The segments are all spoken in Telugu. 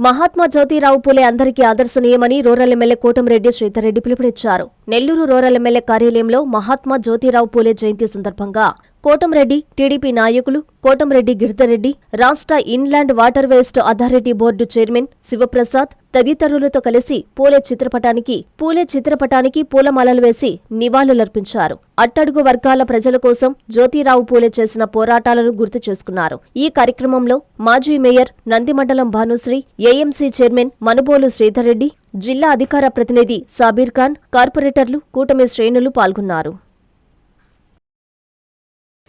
మహాత్మా జ్యోతిరావు పూలే అందరికీ ఆదర్శనీయమని రూరల్ ఎమ్మెల్యే కోటంరెడ్డి శ్రీధర్రెడ్డి పిలుపునిచ్చారు. నెల్లూరు రూరల్ ఎమ్మెల్యే కార్యాలయంలో మహాత్మా జ్యోతిరావు పూలే జయంతి సందర్భంగా కోటంరెడ్డి, టీడీపీ నాయకులు కోటంరెడ్డి గిరిధర్రెడ్డి, రాష్ట్ర inland water waste authority board chairman Sivaprasad తదితరులతో కలిసి పూలే చిత్రపటానికి పూలమాలలు వేసి నివాళులర్పించారు. అట్టడుగు వర్గాల ప్రజల కోసం జ్యోతిరావు పూలే చేసిన పోరాటాలను గుర్తు చేసుకున్నారు. ఈ కార్యక్రమంలో మాజీ mayor Nandimandalam Bhanusri, AMC chairman Manubolu Sridhar Reddy, జిల్లా అధికార ప్రతినిధి సాబీర్ ఖాన్, కార్పొరేటర్లు, కూటమి శ్రేణులు పాల్గొన్నారు.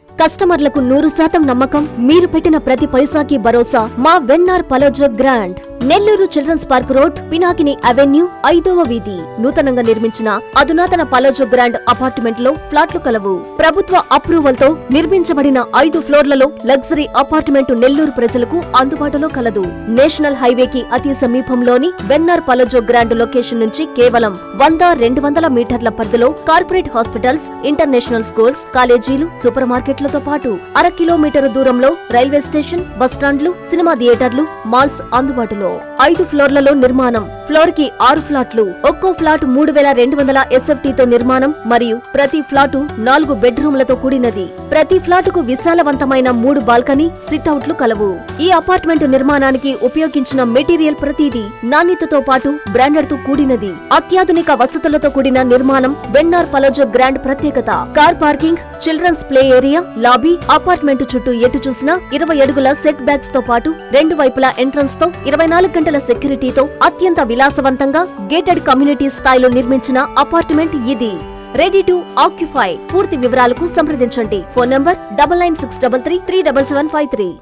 కస్టమర్లకు 100% నమ్మకం, మీరు పెట్టిన ప్రతి పైసాకి భరోసా మా VNR Palazzo Grand. Nellore children's park road, Pinakini avenue, 5వ వీధి. నూతనంగా నిర్మించిన అధునాతన పలోజో గ్రాండ్ అపార్ట్మెంట్ లో ఫ్లాట్లు కలవు. ప్రభుత్వ అప్రూవల్ తో నిర్మించబడిన 5 ఫ్లోర్లలో లగ్జరీ అపార్ట్మెంట్ నెల్లూరు ప్రజలకు అందుబాటులో కలదు. నేషనల్ హైవేకి అతి సమీపంలోని వెన్నార్ పలోజో గ్రాండ్ లొకేషన్ నుంచి కేవలం 100-200 మీటర్ల పరిధిలో కార్పొరేట్ హాస్పిటల్స్, ఇంటర్నేషనల్ స్కూల్స్, కాలేజీలు, సూపర్ మార్కెట్లతో పాటు 1/2 కిలోమీటర్ దూరంలో రైల్వే స్టేషన్, బస్టాండ్లు, సినిమా థియేటర్లు, మాల్స్ అందుబాటులో. 5 ఫ్లోర్లలో నిర్మాణం. ఫ్లోర్ కి 6 ఫ్లాట్లు. ఒక్కో ఫ్లాట్ 3200 SFT తో నిర్మాణం మరియు ప్రతి ఫ్లాటు 4 బెడ్రూమ్లతో కూడినది. ప్రతి ఫ్లాటుకు విశాలవంతమైన 3 బాల్కనీ, సిట్అవుట్లు కలవు. ఈ అపార్ట్మెంట్ నిర్మాణానికి ఉపయోగించిన మెటీరియల్ ప్రతిదీ నాణ్యతతో పాటు బ్రాండెడ్ తో కూడినది. అత్యాధునిక వసతులతో కూడిన నిర్మాణం వెన్నార్ పలోజో గ్రాండ్ ప్రత్యేకత. Car parking, children's play area, lobby, apartment చుట్టూ ఎటు చూసినా 20 అడుగుల సెట్ బ్యాక్స్ తో పాటు 2 వైపులా ఎంట్రన్స్ తో 24 గంటల సెక్యూరిటీతో అత్యంత విలాసవంతంగా గేటెడ్ కమ్యూనిటీ స్థాయిలో నిర్మించిన అపార్ట్మెంట్ ఇది. Ready to occupy. పూర్తి వివరాలకు సంప్రదించండి. Phone number 9963337753.